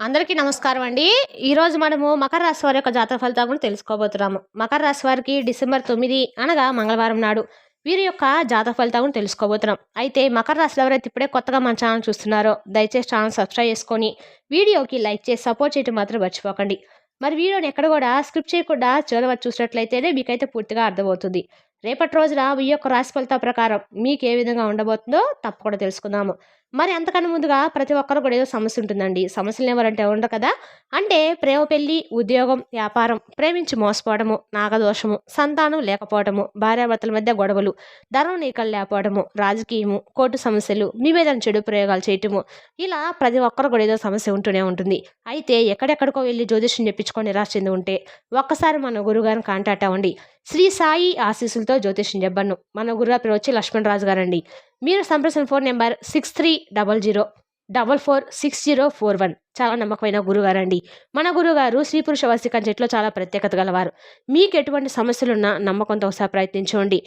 అందరికీ నమస్కారం అండి. ఈరోజు మనము మకర రాశి వారి యొక్క జాతక ఫలితాల గురించి తెలుసుకోబోతున్నాము. మకర రాశి వారికి డిసెంబర్ 9 అనగా మంగళవారం నాడు వీరి యొక్క జాతక ఫలితాల గురించి తెలుసుకోబోతున్నాం. అయితే మకర రాశిలో ఎవరైతే ఇప్పుడే కొత్తగా మన ఛానల్ చూస్తున్నారో దయచేసి ఛానల్ సబ్స్క్రైబ్ చేసుకొని వీడియోకి లైక్ చేసి సపోర్ట్ చేయడం మాత్రం మర్చిపోకండి. మరి వీడియోని ఎక్కడ కూడా స్కిప్ చేయకుండా చివరి వరకు చూసినట్లయితేనే మీకైతే పూర్తిగా అర్థమవుతుంది. రేపటి రోజున మీ యొక్క రాశి ఫలితాల ప్రకారం మీకు ఏ విధంగా ఉండబోతుందో తప్పకుండా తెలుసుకుందాము. మరి అంతకన్నా ముందుగా ప్రతి ఒక్కరు కూడా ఏదో సమస్య ఉంటుందండి. సమస్యలు ఎవరంటే ఉండరు కదా. అంటే ప్రేమ, పెళ్లి, ఉద్యోగం, వ్యాపారం, ప్రేమించి మోసపోవడము, నాగదోషము, సంతానం లేకపోవడము, భార్యాభర్తల మధ్య గొడవలు, ధనం నీకలు లేకపోవడము, రాజకీయము, కోర్టు సమస్యలు, మీ మీద చెడు ప్రయోగాలు చేయటము, ఇలా ప్రతి ఒక్కరు కూడా ఏదో సమస్య ఉంటూనే ఉంటుంది. అయితే ఎక్కడెక్కడికో వెళ్ళి జ్యోతిష్యం చెప్పించుకొని నిరాశ చెంది ఉంటే ఒక్కసారి మన గురుగారిని కాంటాక్ట్ అవ్వండి. శ్రీ సాయి ఆశీస్సులతో జ్యోతిష్యం చెప్పను. మన గురుగారి పేరు వచ్చి లక్ష్మణ్ రాజు గారండి. మీరు సంప్రదించిన ఫోన్ నెంబర్ 6300446041. చాలా నమ్మకమైన గురుగారండి. మన గురుగారు స్త్రీ పురుష వశీకరణ చెట్లో చాలా ప్రత్యేకత గలవారు. మీకు ఎటువంటి సమస్యలున్నా నమ్మకంతో ఒకసారి ప్రయత్నించండి.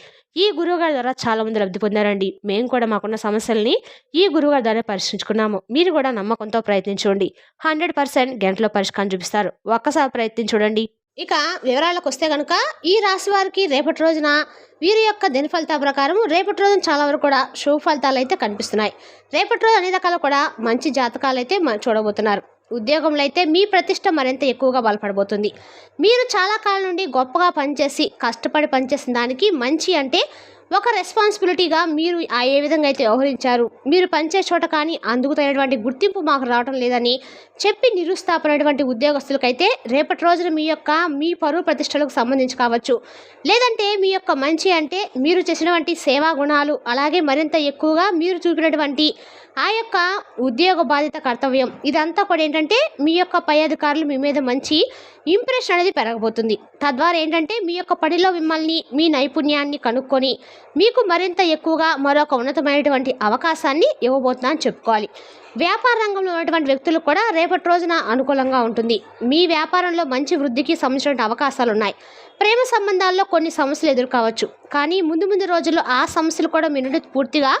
ఈ గురువుగారి ద్వారా చాలా మంది లబ్ధి పొందారండి. మేము కూడా మాకున్న సమస్యల్ని ఈ గురువుగారి ద్వారా పరిష్కరించుకున్నాము. మీరు కూడా నమ్మకంతో ప్రయత్నించండి. 100% గంటలో పరిష్కారం చూపిస్తారు. ఒక్కసారి ప్రయత్నించండి. ఇక వివరాలకు వస్తే కనుక ఈ రాశి వారికి రేపటి రోజున వీరి యొక్క దిన ఫలితాల ప్రకారం రేపటి రోజున చాలా వరకు కూడా శుభ ఫలితాలు అయితే కనిపిస్తున్నాయి. రేపటి రోజు అన్ని రకాల కూడా మంచి జాతకాలు అయితే చూడబోతున్నారు. ఉద్యోగంలో అయితే మీ ప్రతిష్ట మరింత ఎక్కువగా బలపడబోతుంది. మీరు చాలా కాలం నుండి గొప్పగా పనిచేసి కష్టపడి పనిచేసిన దానికి మంచి అంటే ఒక రెస్పాన్సిబిలిటీగా మీరు ఏ విధంగా అయితే వ్యవహరించారు, మీరు పనిచేసే చోట కానీ అందుకు తగినటువంటి గుర్తింపు మాకు రావడం లేదని చెప్పి నిరుత్సాహపడినటువంటి ఉద్యోగస్తులకైతే రేపటి రోజున మీ పరువు ప్రతిష్టలకు సంబంధించి కావచ్చు, లేదంటే మీ యొక్క మంచి అంటే మీరు చేసినటువంటి సేవా గుణాలు, అలాగే మరింత ఎక్కువగా మీరు చూపినటువంటి ఆ యొక్క ఉద్యోగ బాధ్యత కర్తవ్యం, ఇదంతా కూడా ఏంటంటే మీ యొక్క పై అధికారులు మీ మీద మంచి ఇంప్రెషన్ అనేది పెరగబోతుంది. తద్వారా ఏంటంటే మీ యొక్క పనిలో మిమ్మల్ని మీ నైపుణ్యాన్ని కనుక్కొని మీకు మరింత ఎక్కువగా మరొక ఉన్నతమైనటువంటి అవకాశాన్ని ఇవ్వబోతున్నా అని చెప్పుకోవాలి. వ్యాపార రంగంలో ఉన్నటువంటి వ్యక్తులకు కూడా రేపటి రోజున అనుకూలంగా ఉంటుంది. మీ వ్యాపారంలో మంచి వృద్ధికి సంబంధించిన అవకాశాలు ఉన్నాయి. ప్రేమ సంబంధాల్లో కొన్ని సమస్యలు ఎదుర్కోవచ్చు, కానీ ముందు రోజుల్లో ఆ సమస్యలు కూడా మీ నుండి పూర్తిగా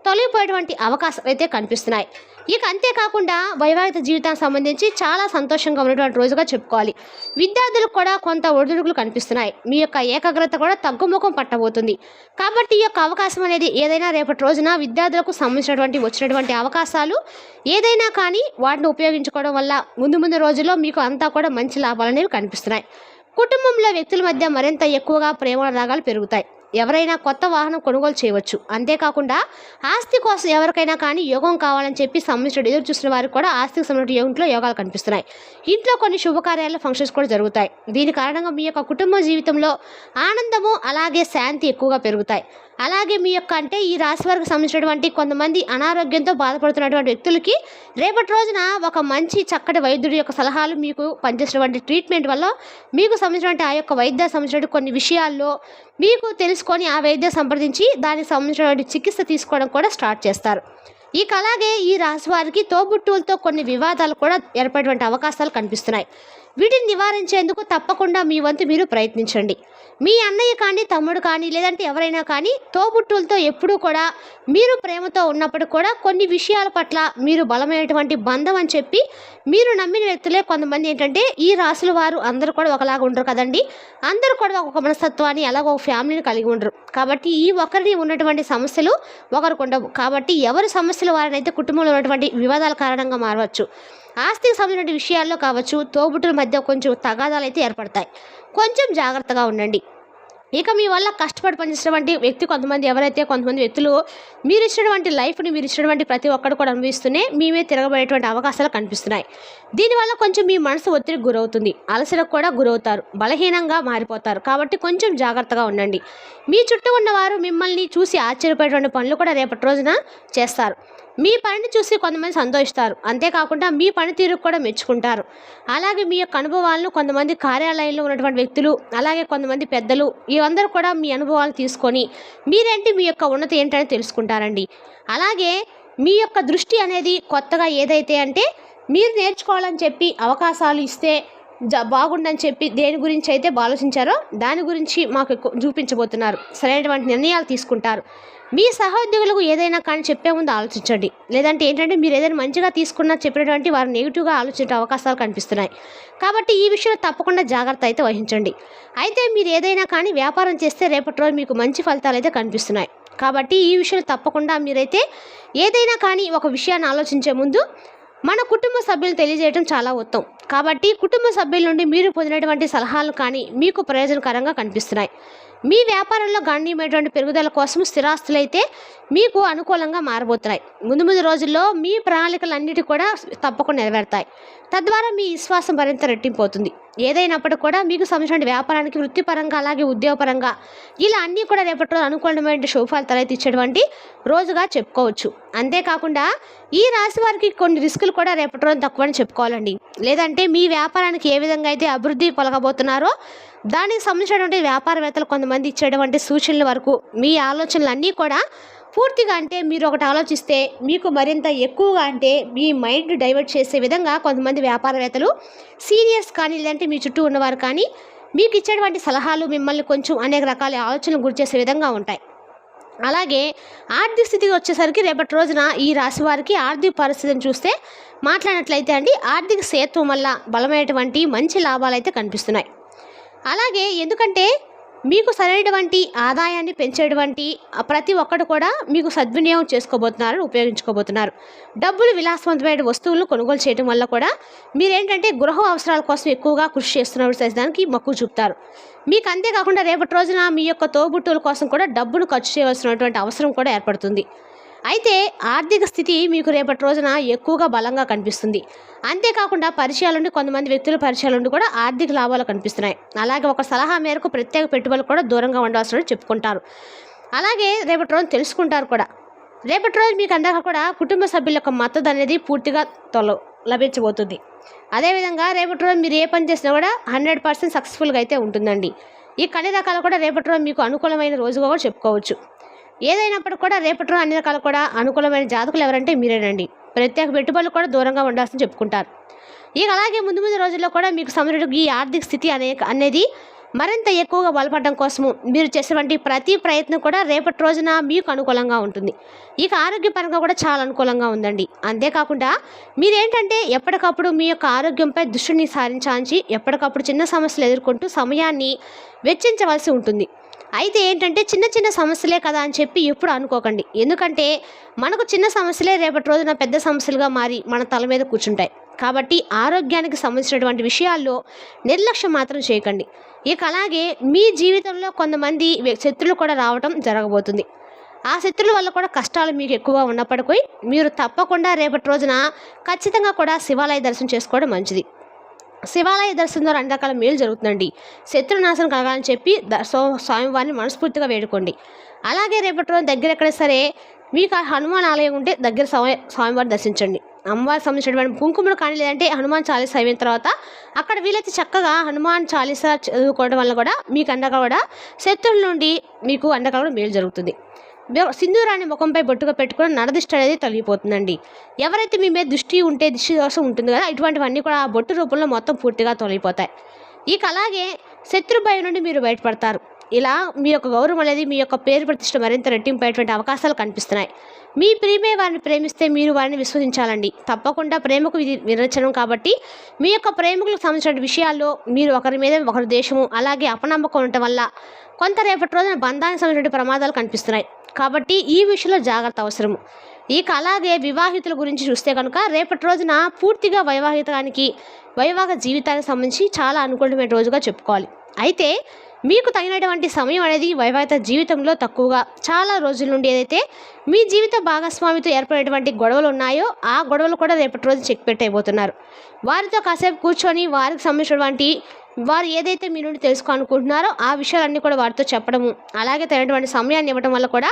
తొలగిపోయేటువంటి అవకాశాలు అయితే కనిపిస్తున్నాయి. ఇక అంతేకాకుండా వైవాహిక జీవితానికి సంబంధించి చాలా సంతోషంగా ఉన్నటువంటి రోజుగా చెప్పుకోవాలి. విద్యార్థులకు కూడా కొంత ఒడిదుడుకులు కనిపిస్తున్నాయి. మీ యొక్క ఏకాగ్రత కూడా తగ్గుముఖం పట్టబోతుంది. కాబట్టి ఈ యొక్క అవకాశం అనేది ఏదైనా రేపటి రోజున విద్యార్థులకు సంబంధించినటువంటి వచ్చినటువంటి అవకాశాలు ఏదైనా కానీ వాటిని ఉపయోగించుకోవడం వల్ల ముందు రోజుల్లో మీకు అంతా కూడా మంచి లాభాలు అనేవి కనిపిస్తున్నాయి. కుటుంబంలో వ్యక్తుల మధ్య మరింత ఎక్కువగా ప్రేమ రాగాలు పెరుగుతాయి. ఎవరైనా కొత్త వాహనం కొనుగోలు చేయవచ్చు. అంతేకాకుండా ఆస్తి కోసం ఎవరికైనా కానీ యోగం కావాలని చెప్పి సంబంధించిన ఎదురు చూసిన వారికి కూడా ఆస్తికి సంబంధించిన ఇంట్లో యోగాలు కనిపిస్తున్నాయి. ఇంట్లో కొన్ని శుభకార్యాలు, ఫంక్షన్స్ కూడా జరుగుతాయి. దీని కారణంగా మీ యొక్క కుటుంబ జీవితంలో ఆనందము అలాగే శాంతి ఎక్కువగా పెరుగుతాయి. అలాగే మీ యొక్క అంటే ఈ రాశి వారికి సంబంధించినటువంటి కొంతమంది అనారోగ్యంతో బాధపడుతున్నటువంటి వ్యక్తులకి రేపటి రోజున ఒక మంచి చక్కటి వైద్యుడి యొక్క సలహాలు, మీకు పనిచేసినటువంటి ట్రీట్మెంట్ వల్ల మీకు సంబంధించినటువంటి ఆ యొక్క వైద్య సంబంధించినటువంటి కొన్ని విషయాల్లో మీకు తెలుసుకొని ఆ వైద్యం సంప్రదించి దానికి సంబంధించినటువంటి చికిత్స తీసుకోవడం కూడా స్టార్ట్ చేస్తారు. ఇక అలాగే ఈ రాశి వారికి తోబుట్టువులతో కొన్ని వివాదాలు కూడా ఏర్పడేటువంటి అవకాశాలు కనిపిస్తున్నాయి. వీటిని నివారించేందుకు తప్పకుండా మీ వంతు మీరు ప్రయత్నించండి. మీ అన్నయ్య కానీ, తమ్ముడు కానీ, లేదంటే ఎవరైనా కానీ తోబుట్టువులతో ఎప్పుడూ కూడా మీరు ప్రేమతో ఉన్నప్పుడు కూడా కొన్ని విషయాల పట్ల మీరు బలమైనటువంటి బంధం అని చెప్పి మీరు నమ్మిన వ్యక్తులే కొంతమంది ఏంటంటే ఈ రాశుల వారు అందరూ కూడా ఒకలాగా ఉండరు కదండి. అందరూ కూడా ఒక మనస్తత్వాన్ని అలాగ ఒక ఫ్యామిలీని కలిగి ఉండరు. కాబట్టి ఈ ఒకరిని ఉన్నటువంటి సమస్యలు ఒకరికి ఉండవు. కాబట్టి ఎవరి సమస్యలు వారినైతే కుటుంబంలో ఉన్నటువంటి వివాదాల కారణంగా మారవచ్చు. ఆస్తికి సంబంధించిన విషయాల్లో కావచ్చు, తోబుట్టుల మధ్య కొంచెం తగాదాలు అయితే ఏర్పడతాయి. కొంచెం జాగ్రత్తగా ఉండండి. ఇక మీ వల్ల కష్టపడి పనిచేసినటువంటి వ్యక్తి కొంతమంది వ్యక్తులు మీరు ఇచ్చినటువంటి లైఫ్ని, మీరు ఇచ్చినటువంటి ప్రతి ఒక్కరు కూడా అనుభవిస్తూనే మీ మీద తిరగబడేటువంటి అవకాశాలు కనిపిస్తున్నాయి. దీనివల్ల కొంచెం మీ మనసు ఒత్తిడికి గురవుతుంది. అలసలకు కూడా గురవుతారు. బలహీనంగా మారిపోతారు. కాబట్టి కొంచెం జాగ్రత్తగా ఉండండి. మీ చుట్టూ ఉన్నవారు మిమ్మల్ని చూసి ఆశ్చర్యపోయేటువంటి పనులు కూడా రేపటి రోజున చేస్తారు. మీ పనిని చూసి కొంతమంది సంతోషిస్తారు. అంతేకాకుండా మీ పనితీరుకు కూడా మెచ్చుకుంటారు. అలాగే మీ యొక్క అనుభవాలను కొంతమంది కార్యాలయంలో ఉన్నటువంటి వ్యక్తులు, అలాగే కొంతమంది పెద్దలు, ఇవందరూ కూడా మీ అనుభవాలు తీసుకొని మీరేంటి, మీ యొక్క ఉన్నతి ఏంటని తెలుసుకుంటారండి. అలాగే మీ యొక్క దృష్టి అనేది కొత్తగా ఏదైతే అంటే మీరు నేర్చుకోవాలని చెప్పి అవకాశాలు ఇస్తే బాగుండని చెప్పి దేని గురించి అయితే ఆలోచించారో దాని గురించి మాకు చూపించబోతున్నారు. సరైనటువంటి నిర్ణయాలు తీసుకుంటారు. మీ సహోద్యోగులకు ఏదైనా కానీ చెప్పే ముందు ఆలోచించండి. లేదంటే ఏంటంటే మీరు ఏదైనా మంచిగా తీసుకున్నా చెప్పినటువంటి వారు నెగిటివ్గా ఆలోచించే అవకాశాలు కనిపిస్తున్నాయి. కాబట్టి ఈ విషయంలో తప్పకుండా జాగ్రత్త అయితే వహించండి. అయితే మీరు ఏదైనా కానీ వ్యాపారం చేస్తే రేపటి రోజు మీకు మంచి ఫలితాలు అయితే కనిపిస్తున్నాయి. కాబట్టి ఈ విషయంలో తప్పకుండా మీరైతే ఏదైనా కానీ ఒక విషయాన్ని ఆలోచించే ముందు మన కుటుంబ సభ్యులు తెలియజేయడం చాలా ఉత్తమం. కాబట్టి కుటుంబ సభ్యుల నుండి మీరు పొందినటువంటి సలహాలు కానీ మీకు ప్రయోజనకరంగా కనిపిస్తున్నాయి. మీ వ్యాపారంలో గణనీయమైనటువంటి పెరుగుదల కోసం స్థిరాస్తులైతే మీకు అనుకూలంగా మారబోతున్నాయి. ముందు రోజుల్లో మీ ప్రణాళికలన్నిటి కూడా తప్పకుండా నెరవేరుతాయి. తద్వారా మీ విశ్వాసం మరింత రెట్టింపోతుంది. ఏదైనప్పటికీ కూడా మీకు సంబంధించిన వ్యాపారానికి వృత్తిపరంగా అలాగే ఉద్యోగపరంగా ఇలా అన్నీ కూడా రేపటి రోజు అనుకూలమైన శుభఫలితాలు అయితే ఇచ్చేటువంటి రోజుగా చెప్పుకోవచ్చు. అంతేకాకుండా ఈ రాశి వారికి కొన్ని రిస్కులు కూడా రేపటి రోజు తక్కువని చెప్పుకోవాలండి. లేదంటే మీ వ్యాపారానికి ఏ విధంగా అయితే అభివృద్ధి పొలగబోతున్నారో దానికి సంబంధించినటువంటి వ్యాపారవేత్తలు కొంతమంది ఇచ్చేటువంటి సూచనల వరకు మీ ఆలోచనలు అన్నీ కూడా పూర్తిగా అంటే మీరు ఒకటి ఆలోచిస్తే మీకు మరింత ఎక్కువగా అంటే మీ మైండ్ డైవర్ట్ చేసే విధంగా కొంతమంది వ్యాపారవేత్తలు సీనియర్స్ కానీ లేదంటే మీ చుట్టూ ఉన్నవారు కానీ మీకు ఇచ్చేటువంటి సలహాలు మిమ్మల్ని కొంచెం అనేక రకాల ఆలోచనలు గురి చేసే విధంగా ఉంటాయి. అలాగే ఆర్థిక స్థితికి వచ్చేసరికి రేపటి రోజున ఈ రాశి వారికి ఆర్థిక పరిస్థితిని చూస్తే మాట్లాడినట్లయితే అండి ఆర్థిక స్థిరత్వం వల్ల బలమైనటువంటి మంచి లాభాలు అయితే కనిపిస్తున్నాయి. అలాగే ఎందుకంటే మీకు సరైనటువంటి ఆదాయాన్ని పెంచేటువంటి ప్రతి ఒక్కరు కూడా మీకు సద్వినియోగం చేసుకోబోతున్నారు, ఉపయోగించుకోబోతున్నారు. డబ్బులు విలాసవంతమైన వస్తువులను కొనుగోలు చేయడం వల్ల కూడా మీరేంటంటే గృహ అవసరాల కోసం ఎక్కువగా కృషి చేస్తున్న దానికి మక్కువ చూపుతారు. మీకు అంతేకాకుండా రేపటి రోజున మీ యొక్క తోబుట్టువుల కోసం కూడా డబ్బును ఖర్చు చేయవలసినటువంటి అవసరం కూడా ఏర్పడుతుంది. అయితే ఆర్థిక స్థితి మీకు రేపటి రోజున ఎక్కువగా బలంగా కనిపిస్తుంది. అంతేకాకుండా పరిచయాల నుండి కొంతమంది వ్యక్తుల పరిచయాల నుండి కూడా ఆర్థిక లాభాలు కనిపిస్తున్నాయి. అలాగే ఒక సలహా మేరకు ప్రత్యేక పెట్టుబడులు కూడా దూరంగా ఉండాల్సిన చెప్పుకుంటారు. అలాగే రేపటి రోజు తెలుసుకుంటారు కూడా. రేపటి రోజు మీకు అందాక కూడా కుటుంబ సభ్యుల యొక్క మద్దతు అనేది పూర్తిగా లభించబోతుంది. అదేవిధంగా రేపటి రోజు మీరు ఏ పని చేసినా కూడా 100% సక్సెస్ఫుల్గా అయితే ఉంటుందండి. ఈ అన్ని రకాలు కూడా రేపటి రోజు మీకు అనుకూలమైన రోజుగా కూడా చెప్పుకోవచ్చు. ఏదైనప్పటికీ కూడా రేపటి రోజు అన్ని రకాలు కూడా అనుకూలమైన జాతకులు ఎవరంటే మీరేనండి. ప్రత్యేక పెట్టుబడులు కూడా దూరంగా ఉండాల్సిన చెప్పుకుంటారు. ఇక అలాగే ముందు రోజుల్లో కూడా మీకు సంబంధించిన ఈ ఆర్థిక స్థితి అనేది మరింత ఎక్కువగా బలపడడం కోసము మీరు చేసేటువంటి ప్రతి ప్రయత్నం కూడా రేపటి రోజున మీకు అనుకూలంగా ఉంటుంది. ఇక ఆరోగ్యపరంగా కూడా చాలా అనుకూలంగా ఉందండి. అంతేకాకుండా మీరేంటంటే ఎప్పటికప్పుడు మీ యొక్క ఆరోగ్యంపై దృష్టిని సారించాల్సి ఎప్పటికప్పుడు చిన్న సమస్యలు ఎదుర్కొంటూ సమయాన్ని వెచ్చించవలసి ఉంటుంది. అయితే ఏంటంటే చిన్న సమస్యలే కదా అని చెప్పి ఎప్పుడు అనుకోకండి. ఎందుకంటే మనకు చిన్న సమస్యలే రేపటి రోజున పెద్ద సమస్యలుగా మారి మన తల మీద కూర్చుంటాయి. కాబట్టి ఆరోగ్యానికి సంబంధించినటువంటి విషయాల్లో నిర్లక్ష్యం మాత్రం చేయకండి. ఇక అలాగే మీ జీవితంలో కొంతమంది శత్రులు కూడా రావడం జరగబోతుంది. ఆ శత్రుల వల్ల కూడా కష్టాలు మీకు ఎక్కువగా ఉన్నప్పటికీ మీరు తప్పకుండా రేపటి రోజున ఖచ్చితంగా కూడా శివాలయ దర్శనం చేసుకోవడం మంచిది. శివాలయ దర్శనం ద్వారా అన్ని రకాల మేలు జరుగుతుందండి. శత్రునాశనం కలగాలని చెప్పి స్వామివారిని మనస్ఫూర్తిగా వేడుకోండి. అలాగే రేపటి రోజు దగ్గర ఎక్కడ సరే మీకు హనుమాన్ ఆలయం ఉంటే దగ్గర స్వామివారిని దర్శించండి. అమ్మవారికి సంబంధించినటువంటి కుంకుమలు కానీ లేదంటే హనుమాన్ చాలీసా అయిన తర్వాత అక్కడ వీలైతే చక్కగా హనుమాన్ చాలీసా చదువుకోవడం వల్ల కూడా మీకు అండగా కూడా శత్రువుల నుండి మీకు అండగా కూడా మేలు జరుగుతుంది. సింధూరాన్ని ముఖంపై బొట్టుగా పెట్టుకుని నరదిష్టి అనేది తొలగిపోతుందండి. ఎవరైతే మీ మీద దృష్టి ఉంటే దిష్టి దోషం ఉంటుంది కదా ఇటువంటివన్నీ కూడా ఆ బొట్టు రూపంలో మొత్తం పూర్తిగా తొలగిపోతాయి. ఇక అలాగే శత్రు భయం నుండి మీరు బయటపడతారు. ఇలా మీ యొక్క గౌరవం అనేది మీ యొక్క పేరు ప్రతిష్ట మరింత రెట్టింపేటువంటి అవకాశాలు కనిపిస్తున్నాయి. మీ ప్రియమే వారిని ప్రేమిస్తే మీరు వారిని విశ్వసించాలండి. తప్పకుండా ప్రేమకు ఇది విరచనం కాబట్టి మీ యొక్క ప్రేమికులకు సంబంధించిన విషయాల్లో మీరు ఒకరి మీద ఒకరి దేశము అలాగే అపనమ్మకం ఉండటం వల్ల కొంత రేపటి రోజున బంధానికి సంబంధించిన ప్రమాదాలు కనిపిస్తున్నాయి. కాబట్టి ఈ విషయంలో జాగ్రత్త అవసరము. ఇక అలాగే వివాహితుల గురించి చూస్తే కనుక రేపటి రోజున పూర్తిగా వైవాహిక జీవితానికి సంబంధించి చాలా అనుకూలమైన రోజుగా చెప్పుకోవాలి. అయితే మీకు తగినటువంటి సమయం అనేది వైవాహిక జీవితంలో తక్కువగా చాలా రోజుల నుండి ఏదైతే మీ జీవిత భాగస్వామితో ఏర్పడేటువంటి గొడవలు ఉన్నాయో ఆ గొడవలు కూడా రేపటి రోజు చెక్ పెట్టయిపోతున్నారు. వారితో కాసేపు కూర్చొని వారికి సంబంధించినటువంటి వారు ఏదైతే మీ నుండి తెలుసుకోవాలనుకుంటున్నారో ఆ విషయాలన్నీ కూడా వారితో చెప్పడము అలాగే తగినటువంటి సమయాన్ని ఇవ్వడం వల్ల కూడా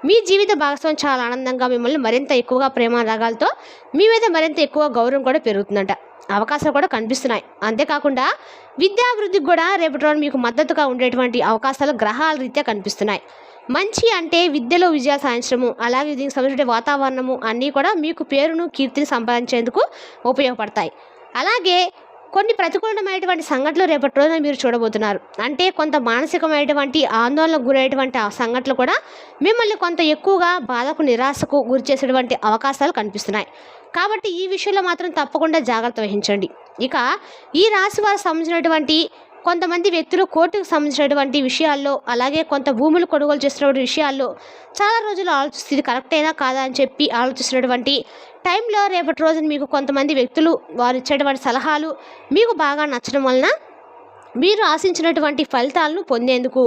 మీ జీవిత భాగస్వామి చాలా ఆనందంగా మిమ్మల్ని మరింత ఎక్కువగా ప్రేమ రాగాలతో మీ మీద మరింత ఎక్కువ గౌరవం కూడా పెరుగుతుందంట. అవకాశాలు కూడా కనిపిస్తున్నాయి. అంతేకాకుండా విద్యాభివృద్ధికి కూడా రేపటి రోజు మీకు మద్దతుగా ఉండేటువంటి అవకాశాలు గ్రహాల రీత్యా కనిపిస్తున్నాయి. మంచి అంటే విద్యలో విజయాలు సాధించడము అలాగే దీనికి సంబంధించిన వాతావరణము అన్నీ కూడా మీకు పేరును కీర్తిని సంపాదించేందుకు ఉపయోగపడతాయి. అలాగే కొన్ని ప్రతికూలమైనటువంటి సంఘటనలు రేపటి రోజున మీరు చూడబోతున్నారు. అంటే కొంత మానసికమైనటువంటి ఆందోళనకు గురయ్యేటువంటి ఆ సంఘటనలు కూడా మిమ్మల్ని కొంత ఎక్కువగా బాధకు, నిరాశకు గురి చేసేటువంటి అవకాశాలు కనిపిస్తున్నాయి. కాబట్టి ఈ విషయంలో మాత్రం తప్పకుండా జాగ్రత్త వహించండి. ఇక ఈ రాశి వారికి సంబంధించినటువంటి కొంతమంది వ్యక్తులు కోర్టుకు సంబంధించినటువంటి విషయాల్లో, అలాగే కొంత భూములు కొనుగోలు చేస్తున్నటువంటి విషయాల్లో చాలా రోజులు ఆలోచిస్తే ఇది కరెక్టేనా కాదా అని చెప్పి ఆలోచిస్తున్నటువంటి టైంలో రేపటి రోజున మీకు కొంతమంది వ్యక్తులు వారు ఇచ్చేటువంటి సలహాలు మీకు బాగా నచ్చడం వలన మీరు ఆశించినటువంటి ఫలితాలను పొందేందుకు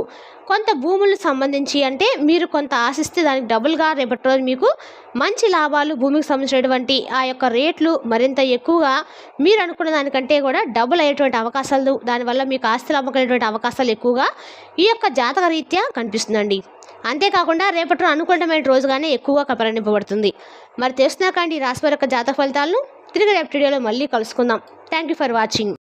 కొంత భూములకు సంబంధించి, అంటే మీరు కొంత ఆశిస్తే దానికి డబుల్గా రేపటి రోజు మీకు మంచి లాభాలు, భూమికి సంబంధించినటువంటి ఆ యొక్క రేట్లు మరింత ఎక్కువగా మీరు అనుకున్న దానికంటే కూడా డబుల్ అయ్యేటువంటి అవకాశాలు, దానివల్ల మీకు ఆస్తులు అమ్మకలేటువంటి అవకాశాలు ఎక్కువగా ఈ యొక్క జాతక రీత్యా కనిపిస్తుందండి. అంతేకాకుండా రేపటి రోజు అనుకూలమైన రోజుగానే ఎక్కువగా పరిగణింపబడుతుంది. మరి తెలుసుకున్నాకండి ఈ రాశి వారి యొక్క జాతక ఫలితాలను. తిరిగి రేపటి వీడియోలో మళ్ళీ కలుసుకుందాం. Thank you for watching.